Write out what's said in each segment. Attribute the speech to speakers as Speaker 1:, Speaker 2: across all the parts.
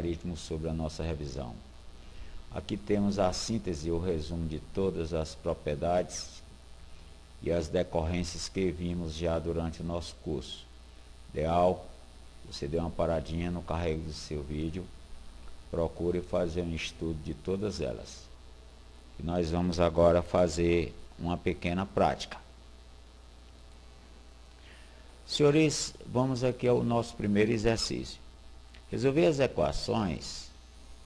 Speaker 1: logaritmo sobre a nossa revisão. Aqui temos a síntese e o resumo de todas as propriedades e as decorrências que vimos já durante o nosso curso. Ideal, você dê uma paradinha no carrego do seu vídeo, procure fazer um estudo de todas elas. E nós vamos agora fazer uma pequena prática. Senhores, vamos aqui ao nosso primeiro exercício. Resolver as equações,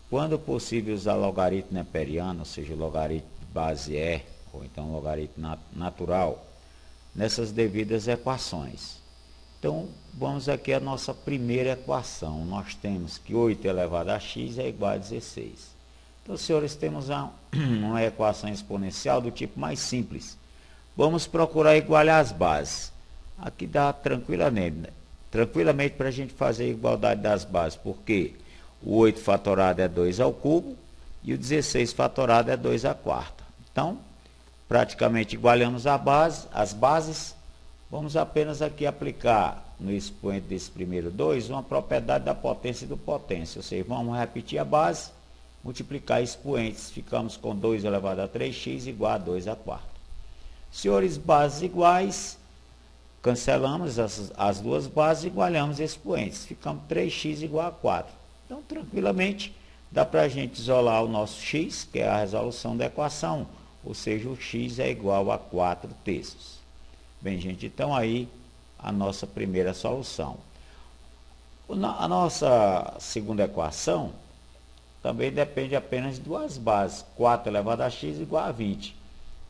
Speaker 1: quando possível usar logaritmo neperiano, ou seja, o logaritmo de base E, ou então logaritmo natural, nessas devidas equações. Então, vamos aqui à nossa primeira equação. Nós temos que 8 elevado a x é igual a 16. Então, senhores, temos uma equação exponencial do tipo mais simples. Vamos procurar igualar as bases. Aqui dá tranquilamente para a gente fazer a igualdade das bases, porque o 8 fatorado é 2 ao cubo e o 16 fatorado é 2 à quarta. Então, praticamente igualamos as bases. Vamos apenas aqui aplicar no expoente desse primeiro 2 uma propriedade da potência e do potência. Ou seja, vamos repetir a base, multiplicar expoentes. Ficamos com 2 elevado a 3x igual a 2 à quarta. Senhores, bases iguais, cancelamos as duas bases e igualamos expoentes. Ficamos 3x igual a 4. Então, tranquilamente, dá para a gente isolar o nosso x, que é a resolução da equação. Ou seja, o x é igual a 4/3. Bem, gente, então aí a nossa primeira solução. A nossa segunda equação também depende apenas de duas bases. 4 elevado a x igual a 20.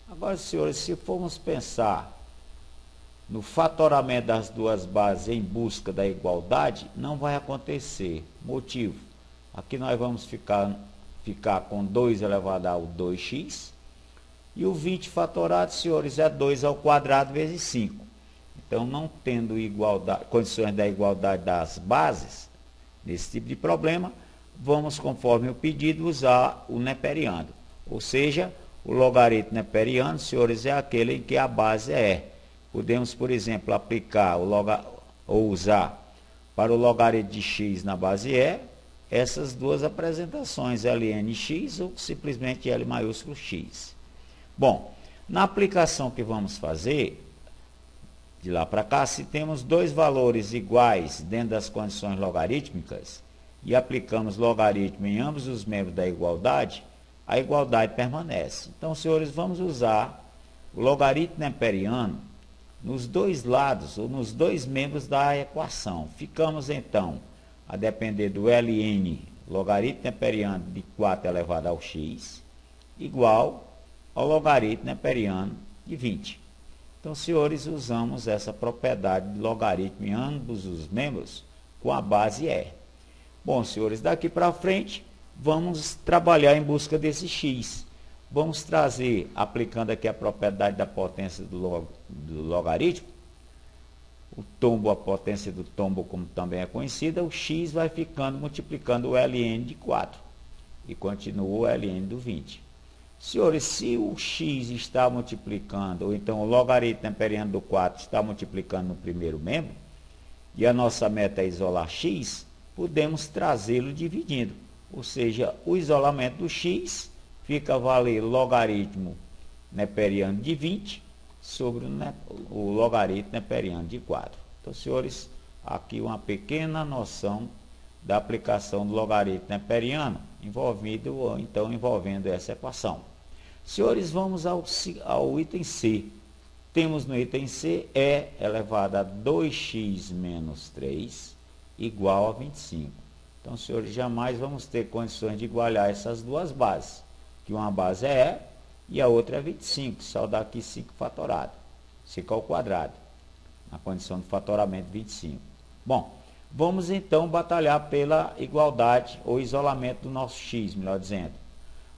Speaker 1: Agora, senhores, se formos pensar no fatoramento das duas bases em busca da igualdade, não vai acontecer. Motivo: aqui nós vamos ficar com 2 elevado ao 2x. E o 20 fatorado, senhores, é 2 ao quadrado vezes 5. Então, não tendo condições da igualdade das bases, nesse tipo de problema, vamos, conforme o pedido, usar o neperiano. Ou seja, o logaritmo neperiano, senhores, é aquele em que a base é E. Podemos, por exemplo, aplicar ou usar para o logaritmo de x na base E, essas duas apresentações, lnx ou simplesmente L maiúsculo x. Bom, na aplicação que vamos fazer, de lá para cá, se temos dois valores iguais dentro das condições logarítmicas e aplicamos logaritmo em ambos os membros da igualdade, a igualdade permanece. Então, senhores, vamos usar o logaritmo neperiano nos dois lados ou nos dois membros da equação. Ficamos, então, a depender do ln, logaritmo neperiano de 4 elevado ao x, igual ao logaritmo neperiano de 20. Então, senhores, usamos essa propriedade de logaritmo em ambos os membros com a base E. Bom, senhores, daqui para frente, vamos trabalhar em busca desse x. Vamos trazer, aplicando aqui a propriedade da potência do logaritmo, o tombo, a potência do tombo, como também é conhecida, o x vai ficando multiplicando o ln de 4. E continua o ln do 20. Senhores, se o x está multiplicando, ou então o logaritmo neperiano do 4 está multiplicando no primeiro membro, e a nossa meta é isolar x, podemos trazê-lo dividindo. Ou seja, o isolamento do x fica a valer logaritmo neperiano de 20 sobre o logaritmo neperiano de 4. Então, senhores, aqui uma pequena noção da aplicação do logaritmo neperiano envolvendo essa equação. Senhores, vamos ao item C. Temos no item C E elevado a 2x menos 3 igual a 25. Então, senhores, jamais vamos ter condições de igualar essas duas bases, que uma base é E e a outra é 25, só dá aqui 5 fatorado, 5 ao quadrado, na condição de fatoramento 25. Bom, vamos então batalhar pela igualdade ou isolamento do nosso x, melhor dizendo.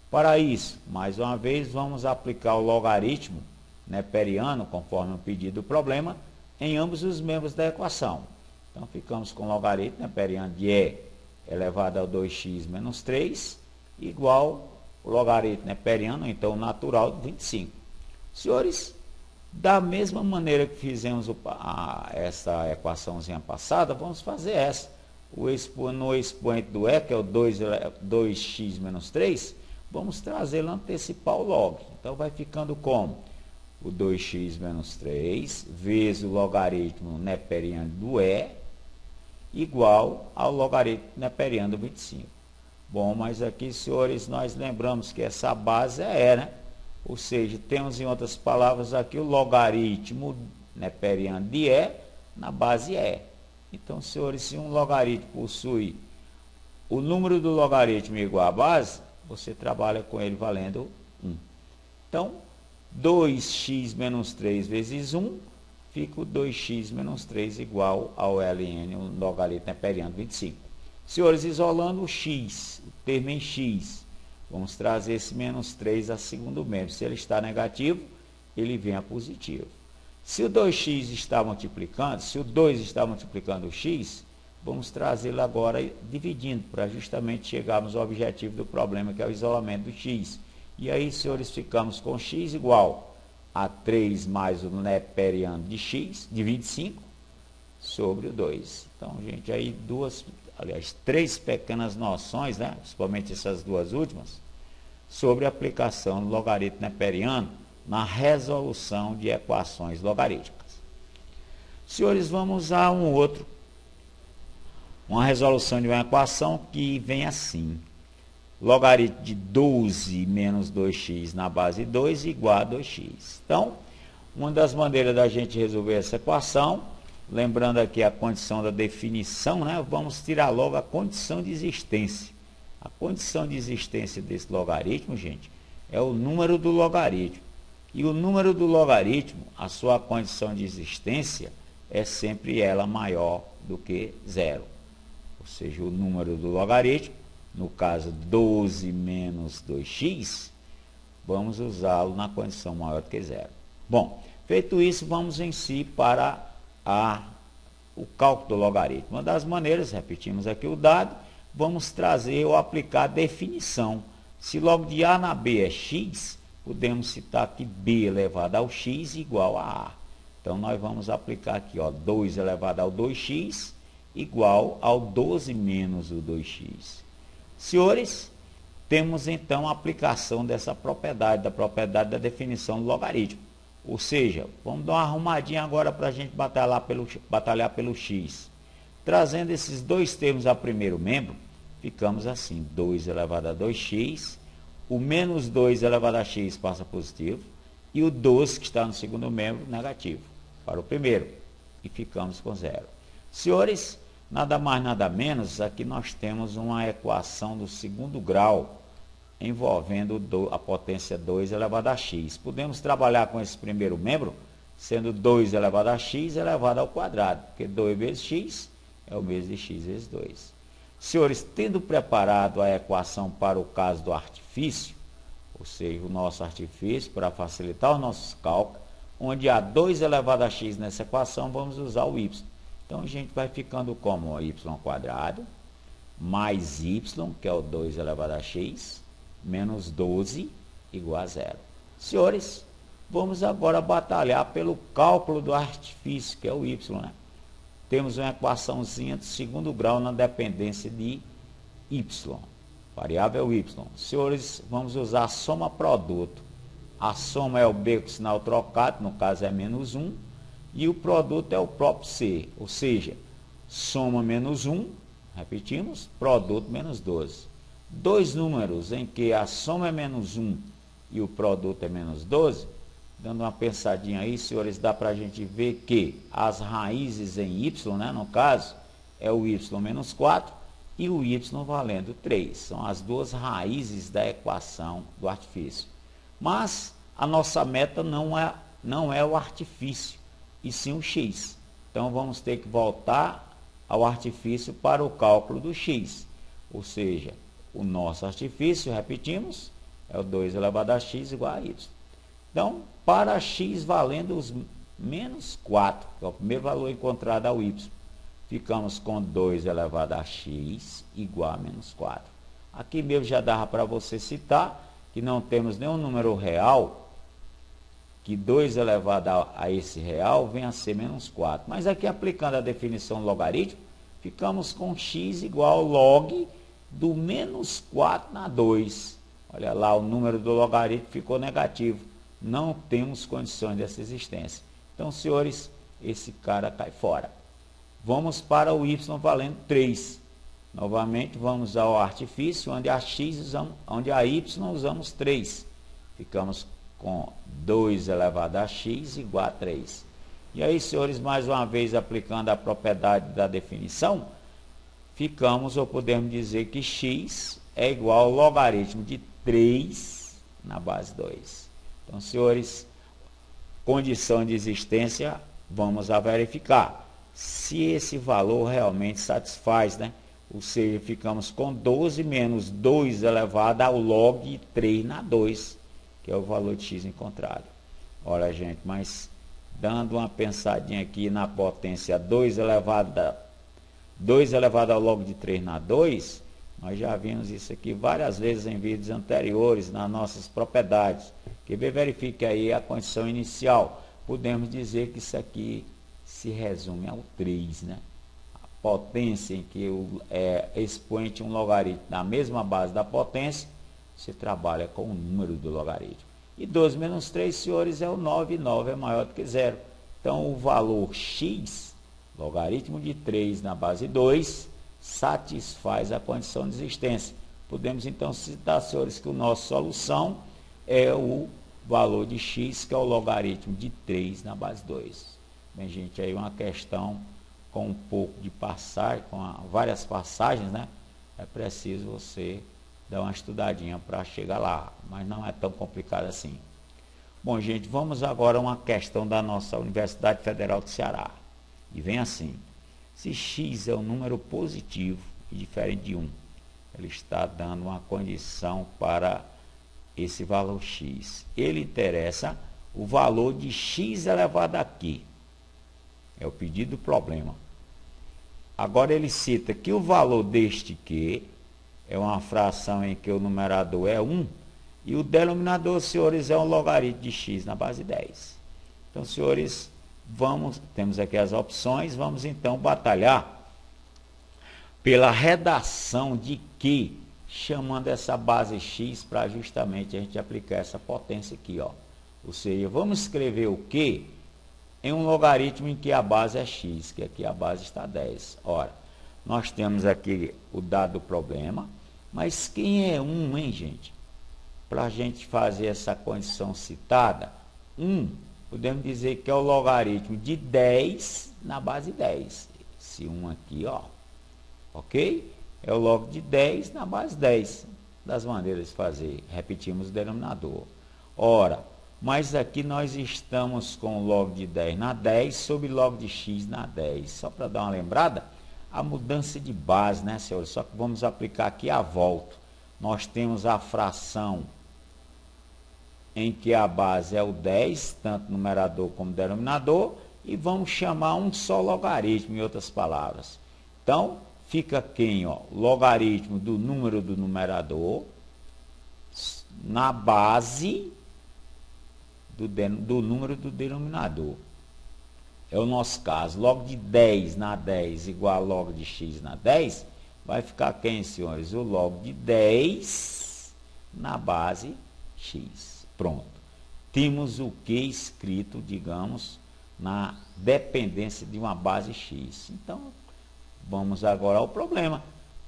Speaker 1: Para isso, mais uma vez, vamos aplicar o logaritmo neperiano, conforme o pedido do problema, em ambos os membros da equação. Então, ficamos com o logaritmo neperiano de E elevado a 2x menos 3, igual o logaritmo neperiano, então natural, de 25. Senhores, da mesma maneira que fizemos essa equaçãozinha passada, vamos fazer essa. no expoente do E, que é o 2x menos 3, vamos trazê-lo, antecipar o log. Então vai ficando como? O 2x menos 3 vezes o logaritmo neperiano do E igual ao logaritmo neperiano do 25. Bom, mas aqui, senhores, nós lembramos que essa base é E, né? Ou seja, temos, em outras palavras, aqui o logaritmo neperiano de E na base E. Então, senhores, se um logaritmo possui o número do logaritmo igual à base, você trabalha com ele valendo 1. Então, 2x menos 3 vezes 1, fica o 2x menos 3 igual ao ln, o logaritmo neperiano de 25. Senhores, isolando o x, o termo em x, vamos trazer esse menos 3 a segundo membro. Se ele está negativo, ele vem a positivo. Se o 2x está multiplicando, se o 2 está multiplicando o x, vamos trazê-lo agora dividindo, para justamente chegarmos ao objetivo do problema, que é o isolamento do x. E aí, senhores, ficamos com x igual a 3 mais o neperiano de x, de 25, sobre o 2. Então, gente, aí três pequenas noções, né, principalmente essas duas últimas, sobre a aplicação do logaritmo neperiano na resolução de equações logarítmicas. Senhores, vamos a uma resolução de uma equação que vem assim: logaritmo de 12 menos 2x na base 2 igual a 2x. Então, uma das maneiras da gente resolver essa equação, lembrando aqui a condição da definição, né? Vamos tirar logo a condição de existência. A condição de existência desse logaritmo, gente, é o número do logaritmo. E o número do logaritmo, a sua condição de existência, é sempre ela maior do que 0. Ou seja, o número do logaritmo, no caso 12 menos 2x, vamos usá-lo na condição maior do que 0. Bom, feito isso, vamos em si para o cálculo do logaritmo. Uma das maneiras, repetimos aqui o dado, vamos trazer ou aplicar a definição. Se logo de A na B é x, podemos citar que B elevado ao x igual a A. Então, nós vamos aplicar aqui, 2 elevado ao 2x igual ao 12 menos o 2x. Senhores, temos então a aplicação dessa propriedade, da propriedade da definição do logaritmo. Ou seja, vamos dar uma arrumadinha agora para a gente batalhar pelo x. Trazendo esses dois termos a primeiro membro, ficamos assim: 2 elevado a 2x, o menos 2 elevado a x passa positivo, e o 12, que está no segundo membro, negativo, para o primeiro, e ficamos com 0. Senhores, nada mais, nada menos, aqui nós temos uma equação do segundo grau, envolvendo a potência 2 elevado a x. Podemos trabalhar com esse primeiro membro, sendo 2 elevado a x elevado ao quadrado, porque 2 vezes x é o mesmo de x vezes 2. Senhores, tendo preparado a equação para o caso do artifício, ou seja, o nosso artifício, para facilitar os nossos cálculos, onde há 2 elevado a x nessa equação, vamos usar o y. Então, a gente vai ficando como y quadrado, mais y, que é o 2 elevado a x, menos 12, igual a 0. Senhores, vamos agora batalhar pelo cálculo do artifício, que é o y, né? Temos uma equaçãozinha de segundo grau na dependência de y, variável y. Senhores, vamos usar a soma produto. A soma é o b com sinal trocado, no caso é menos 1, e o produto é o próprio c, ou seja, soma menos 1, repetimos, produto menos 12. Dois números em que a soma é menos 1 e o produto é menos 12, dando uma pensadinha aí, senhores, dá para a gente ver que as raízes em y, né, no caso, é o y menos 4 e o y valendo 3. São as duas raízes da equação do artifício. Mas a nossa meta não é o artifício, e sim o x. Então, vamos ter que voltar ao artifício para o cálculo do x. Ou seja, o nosso artifício, repetimos, é o 2 elevado a x igual a y. Então, para x valendo os menos 4, que é o primeiro valor encontrado ao y, ficamos com 2 elevado a x igual a menos 4. Aqui mesmo já dava para você citar que não temos nenhum número real, que 2 elevado a esse real vem a ser menos 4. Mas aqui, aplicando a definição do logaritmo, ficamos com x igual ao log do menos 4 na 2. Olha lá, o número do logaritmo ficou negativo. Não temos condições dessa existência. Então, senhores, esse cara cai fora. Vamos para o y valendo 3. Novamente, vamos ao artifício, onde a y usamos 3. Ficamos com 2 elevado a x igual a 3. E aí, senhores, mais uma vez aplicando a propriedade da definição, ficamos, ou podemos dizer que x é igual ao logaritmo de 3 na base 2. Então, senhores, condição de existência, vamos a verificar se esse valor realmente satisfaz, né? Ou seja, ficamos com 12 menos 2 elevado ao log de 3 na 2, que é o valor de x encontrado. Olha, gente, mas dando uma pensadinha aqui na potência 2 elevado ao log de 3 na 2, nós já vimos isso aqui várias vezes em vídeos anteriores, nas nossas propriedades. Que verifique aí a condição inicial. Podemos dizer que isso aqui se resume ao 3, né? A potência em que o expoente um logaritmo na mesma base da potência, você trabalha com o número do logaritmo. E 12 menos 3, senhores, é o 9, e 9 é maior do que 0. Então, o valor x, logaritmo de 3 na base 2, satisfaz a condição de existência. Podemos, então, citar, senhores, que a nossa solução é o valor de x, que é o logaritmo de 3 na base 2. Bem, gente, aí uma questão com um pouco de passagem, várias passagens, né? É preciso você dar uma estudadinha para chegar lá, mas não é tão complicado assim. Bom, gente, vamos agora a uma questão da nossa Universidade Federal do Ceará. E vem assim: se x é um número positivo e diferente de 1, ele está dando uma condição para esse valor x. Ele interessa o valor de x elevado a q. É o pedido do problema. Agora ele cita que o valor deste q é uma fração em que o numerador é 1 e o denominador, senhores, é um logaritmo de x na base 10. Então, senhores, temos aqui as opções, vamos então batalhar pela redação de q, chamando essa base x para justamente a gente aplicar essa potência aqui, ó. Ou seja, vamos escrever o q em um logaritmo em que a base é x, que aqui a base está 10. Ora, nós temos aqui o dado problema, mas quem é 1, hein, gente? Para a gente fazer essa condição citada, 1, podemos dizer que é o logaritmo de 10 na base 10. Esse 1 aqui, ó, ok? É o log de 10 na base 10. Das maneiras de fazer, repetimos o denominador. Ora, mas aqui nós estamos com o log de 10 na 10 sobre log de x na 10. Só para dar uma lembrada, a mudança de base, né, senhores? Só que vamos aplicar aqui a volta. Nós temos a fração em que a base é o 10, tanto numerador como denominador, e vamos chamar um só logaritmo, em outras palavras. Então, fica quem? Ó, logaritmo do número do numerador na base do número do denominador. É o nosso caso. Log de 10 na 10 igual a log de x na 10, vai ficar quem, senhores? O log de 10 na base x. Pronto. Temos o que escrito, digamos, na dependência de uma base x. Então, vamos agora ao problema.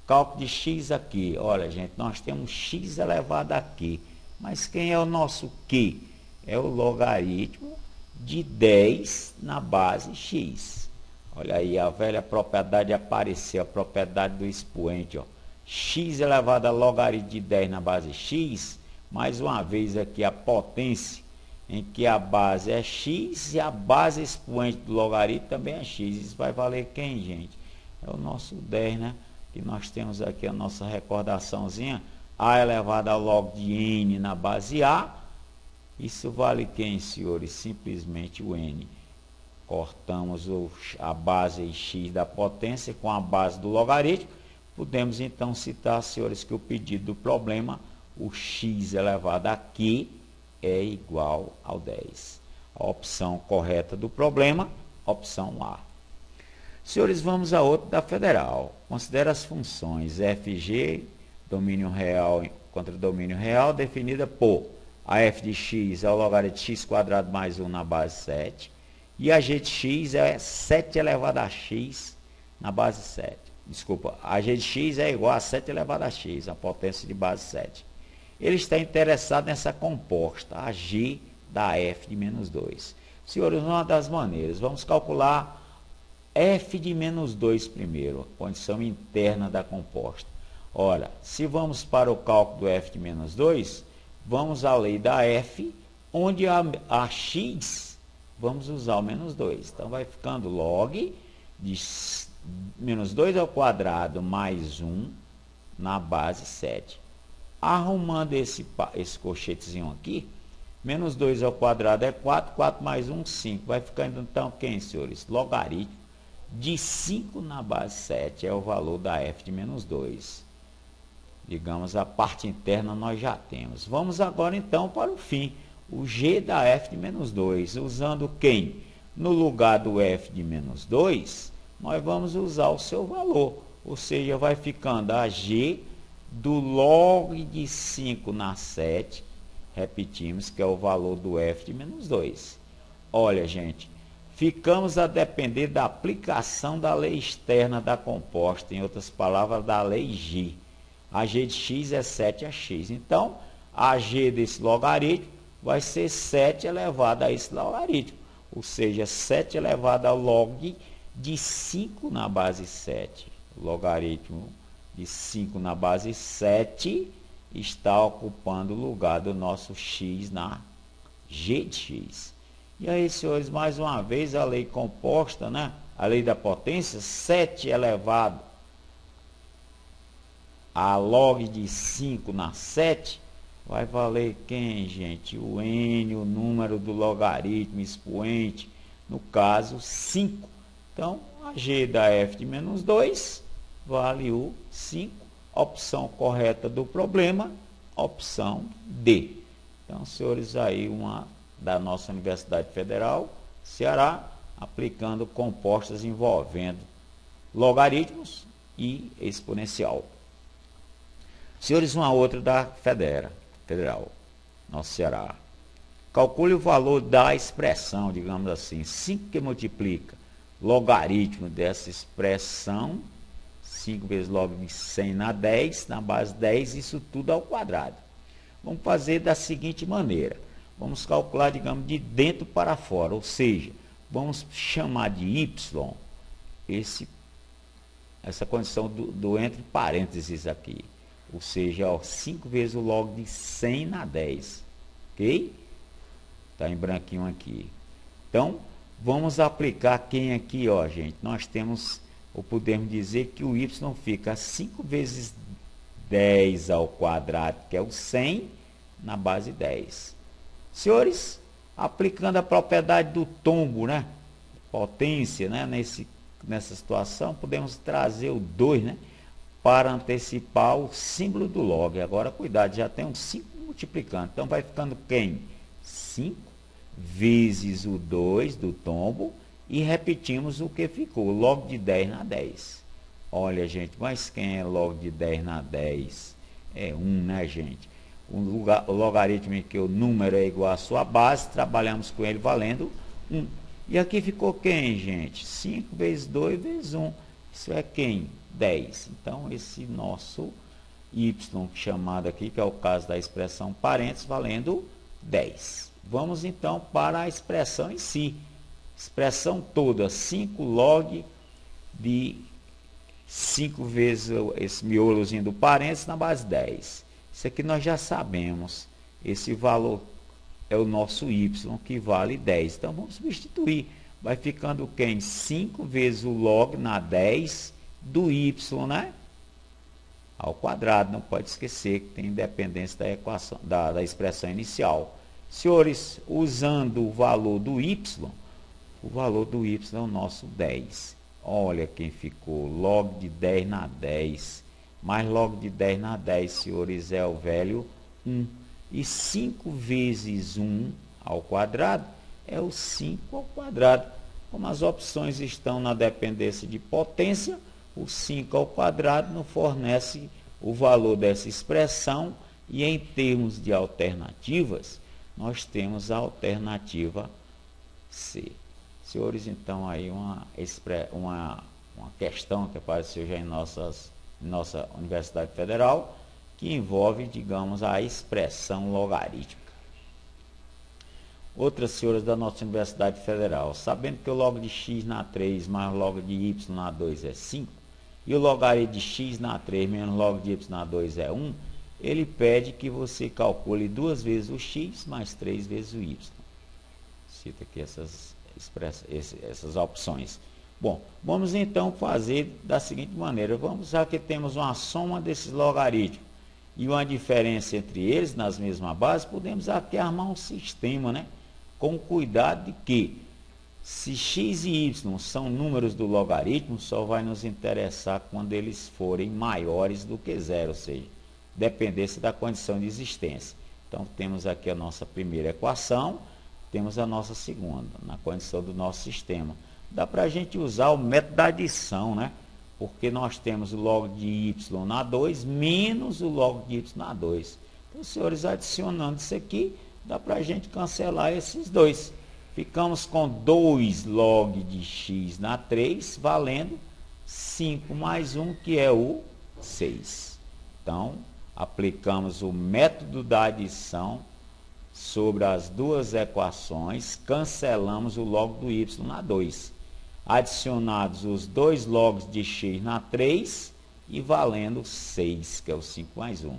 Speaker 1: Cálculo de x aqui. Olha, gente, nós temos x elevado a q. Mas quem é o nosso q? É o logaritmo de 10 na base x. Olha aí, a velha propriedade apareceu, a propriedade do expoente, ó. X elevado a logaritmo de 10 na base x, mais uma vez aqui a potência em que a base é x e a base expoente do logaritmo também é x. Isso vai valer quem, gente? É o nosso 10, né? Que nós temos aqui a nossa recordaçãozinha, a elevado ao log de n na base a. Isso vale quem, senhores? Simplesmente o n. Cortamos a base x da potência com a base do logaritmo. Podemos então citar, senhores, que o pedido do problema, o x elevado a q, é igual ao 10. A opção correta do problema, opção A. Senhores, vamos a outro da federal. Considera as funções FG, domínio real contra domínio real, definida por a f de x é o logaritmo de x quadrado mais 1 na base 7. E a g de x é 7 elevado a x na base 7. Desculpa, a g de x é igual a 7 elevado a x, a potência de base 7. Ele está interessado nessa composta, a g da f de menos 2. Senhores, uma das maneiras, vamos calcular f de menos 2 primeiro, a condição interna da composta. Ora, se vamos para o cálculo do f de menos 2, vamos à lei da f, onde a x, vamos usar o menos 2. Então, vai ficando log de menos 2 ao quadrado mais 1 na base 7. Arrumando esse colchetezinho aqui, menos 2 ao quadrado é 4, 4 mais 1, 5. Vai ficando então quem, senhores? Logaritmo de 5 na base 7 é o valor da f de menos 2. Digamos, a parte interna nós já temos. Vamos agora então para o fim. O g da f de menos 2. Usando quem? No lugar do f de menos 2, nós vamos usar o seu valor. Ou seja, vai ficando a g do log de 5 na 7. Repetimos que é o valor do f de menos 2. Olha, gente, ficamos a depender da aplicação da lei externa da composta. Em outras palavras, da lei g. A g de x é 7ax. Então, a g desse logaritmo vai ser 7 elevado a esse logaritmo. Ou seja, 7 elevado ao log de 5 na base 7. O logaritmo de 5 na base 7 está ocupando o lugar do nosso x na g de x. E aí, senhores, mais uma vez a lei composta, né? A lei da potência, 7 elevado a log de 5 na 7, vai valer quem, gente? O n, o número do logaritmo expoente, no caso, 5. Então, a g da f de menos 2 vale o 5. Opção correta do problema, opção D. Então, senhores, aí uma da nossa Universidade Federal, Ceará, aplicando compostas envolvendo logaritmos e exponencial. Senhores, uma outra da Federal, nosso Ceará. Calcule o valor da expressão, digamos assim, 5 que multiplica logaritmo dessa expressão, 5 vezes log de 100 na 10, na base 10, isso tudo ao quadrado. Vamos fazer da seguinte maneira. Vamos calcular, digamos, de dentro para fora, ou seja, vamos chamar de y essa condição do entre parênteses aqui. Ou seja, ó, 5 vezes o log de 100 na 10. Ok? Está em branquinho aqui. Então, vamos aplicar quem aqui, ó, gente? Nós temos, ou podemos dizer que o y fica 5 vezes 10 ao quadrado, que é o 100, na base 10. Senhores, aplicando a propriedade do tombo, né? Potência, né? Nessa situação, podemos trazer o 2, né? Para antecipar o símbolo do log. Agora, cuidado, já tem um 5 multiplicando. Então, vai ficando quem? 5 vezes o 2 do tombo. E repetimos o que ficou. Log de 10 na 10. Olha, gente, mas quem é log de 10 na 10? É 1, né, gente? O logaritmo em que o número é igual à sua base, trabalhamos com ele valendo 1. E aqui ficou quem, gente? 5 vezes 2 vezes 1. Isso é quem? 10. Então, esse nosso y chamado aqui, que é o caso da expressão parênteses, valendo 10. Vamos, então, para a expressão em si. Expressão toda, 5 log de 5 vezes esse miolozinho do parênteses na base 10. Isso aqui nós já sabemos. Esse valor é o nosso y, que vale 10. Então, vamos substituir. Vai ficando quem? 5 vezes o log na 10 do y, né? Ao quadrado. Não pode esquecer que tem independência da equação, da expressão inicial. Senhores, usando o valor do y é o nosso 10. Olha quem ficou. Log de 10 na 10. Mais log de 10 na 10, senhores, é o velho 1. E 5 vezes 1 ao quadrado é o 5 ao quadrado. Como as opções estão na dependência de potência, o 5 ao quadrado nos fornece o valor dessa expressão, e em termos de alternativas, nós temos a alternativa C. Senhores, então aí uma questão que apareceu já em nossa Universidade Federal, que envolve, digamos, a expressão logarítmica. Outras, senhoras, da nossa Universidade Federal, sabendo que o log de x na 3 mais o log de y na 2 é 5, e o logaritmo de x na 3 menos o log de y na 2 é 1, ele pede que você calcule 2 vezes o x mais 3 vezes o y. Cita aqui essas opções. Bom, vamos então fazer da seguinte maneira. Vamos já que temos uma soma desses logaritmos e uma diferença entre eles nas mesmas bases, podemos aqui armar um sistema, né? Com cuidado de que, se x e y são números do logaritmo, só vai nos interessar quando eles forem maiores do que zero, ou seja, dependência da condição de existência. Então, temos aqui a nossa primeira equação, temos a nossa segunda, na condição do nosso sistema. Dá para a gente usar o método da adição, né? Porque nós temos o log de y na 2 menos o log de y na 2. Então, senhores, adicionando isso aqui, dá para a gente cancelar esses dois. Ficamos com 2 log de x na 3, valendo 5 mais 1, que é o 6. Então, aplicamos o método da adição sobre as duas equações, cancelamos o log do y na 2. Adicionados os 2 logs de x na 3 e valendo 6, que é o 5 mais 1.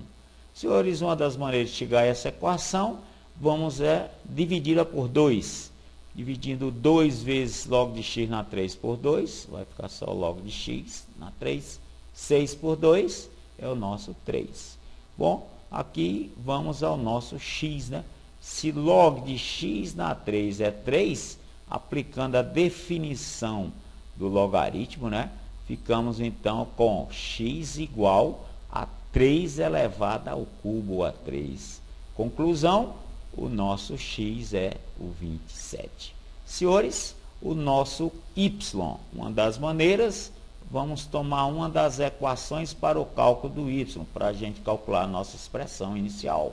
Speaker 1: Senhores, uma das maneiras de chegar a essa equação, vamos dividi-la por 2. Dividindo 2 vezes log de x na 3 por 2, vai ficar só o log de x na 3. 6 por 2 é o nosso 3. Bom, aqui vamos ao nosso x, né? Se log de x na 3 é 3, aplicando a definição do logaritmo, né? Ficamos então com x igual a 3 elevado ao cubo a 3. Conclusão, o nosso x é o 27. Senhores, o nosso y, uma das maneiras, vamos tomar uma das equações para o cálculo do y, para a gente calcular a nossa expressão inicial.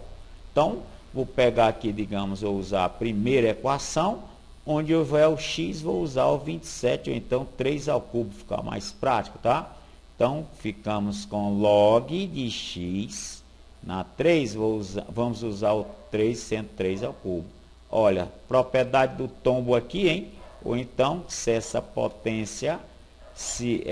Speaker 1: Então, vou pegar aqui, digamos, vou usar a primeira equação, onde houver o x, vou usar o 27, ou então 3 ao cubo, ficar mais prático, tá? Então, ficamos com log de x na 3, vamos usar o 3 sendo 3 ao cubo. Olha, propriedade do tombo aqui, hein? Ou então, se essa potência, se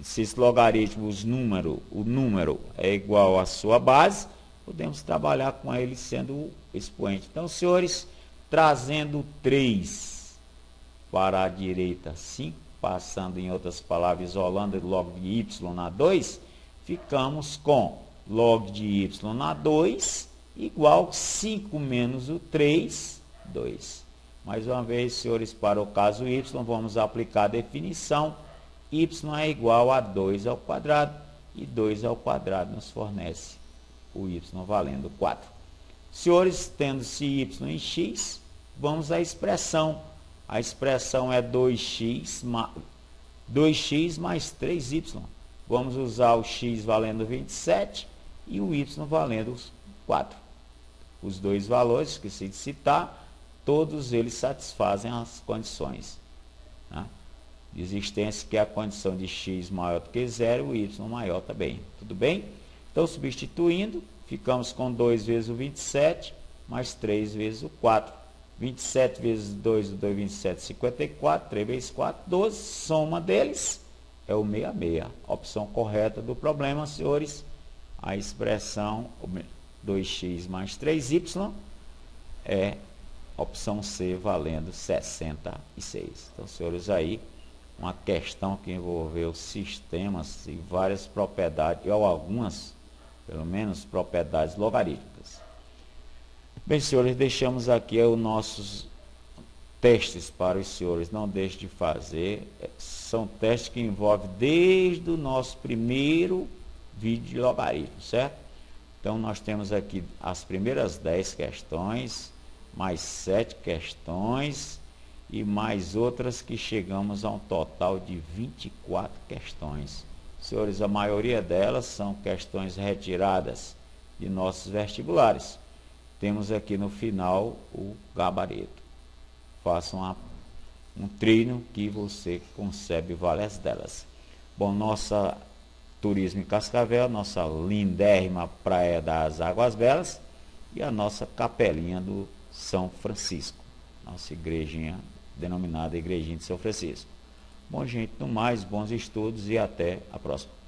Speaker 1: esse logaritmo, o número é igual à sua base, podemos trabalhar com ele sendo o expoente. Então, senhores, trazendo 3 para a direita, 5, passando, em outras palavras, isolando o log de y na 2, ficamos com log de y na 2 igual 5 menos o 3, 2. Mais uma vez, senhores, para o caso y, vamos aplicar a definição. Y é igual a 2 ao quadrado, e 2 ao quadrado nos fornece o y valendo 4. Senhores, tendo-se y e x, vamos à expressão. A expressão é 2x mais 3y. Vamos usar o x valendo 27 e o y valendo 4. Os dois valores, esqueci de citar, todos eles satisfazem as condições, né, de existência, que é a condição de x maior do que 0 e y maior também. Tudo bem? Então, substituindo, ficamos com 2 vezes o 27, mais 3 vezes o 4. 27 vezes 2, 27, 54, 3 vezes 4, 12. Soma deles é o 66. Opção correta do problema, senhores, a expressão 2x mais 3y é opção C, valendo 66. Então, senhores, aí, uma questão que envolveu sistemas e várias propriedades, ou algumas, pelo menos, propriedades logarítmicas. Bem, senhores, deixamos aqui os nossos testes para os senhores. Não deixem de fazer. São testes que envolvem desde o nosso primeiro vídeo de logaritmo, certo? Então, nós temos aqui as primeiras 10 questões, mais 7 questões, e mais outras que chegamos a um total de 24 questões. Senhores, a maioria delas são questões retiradas de nossos vestibulares. Temos aqui no final o gabarito. Faça um treino que você concebe várias delas. Bom, nossa turismo em Cascavel, nossa lindérrima Praia das Águas Belas e a nossa capelinha do São Francisco, nossa igrejinha denominada Igrejinha de São Francisco. Bom, gente, no mais, bons estudos e até a próxima.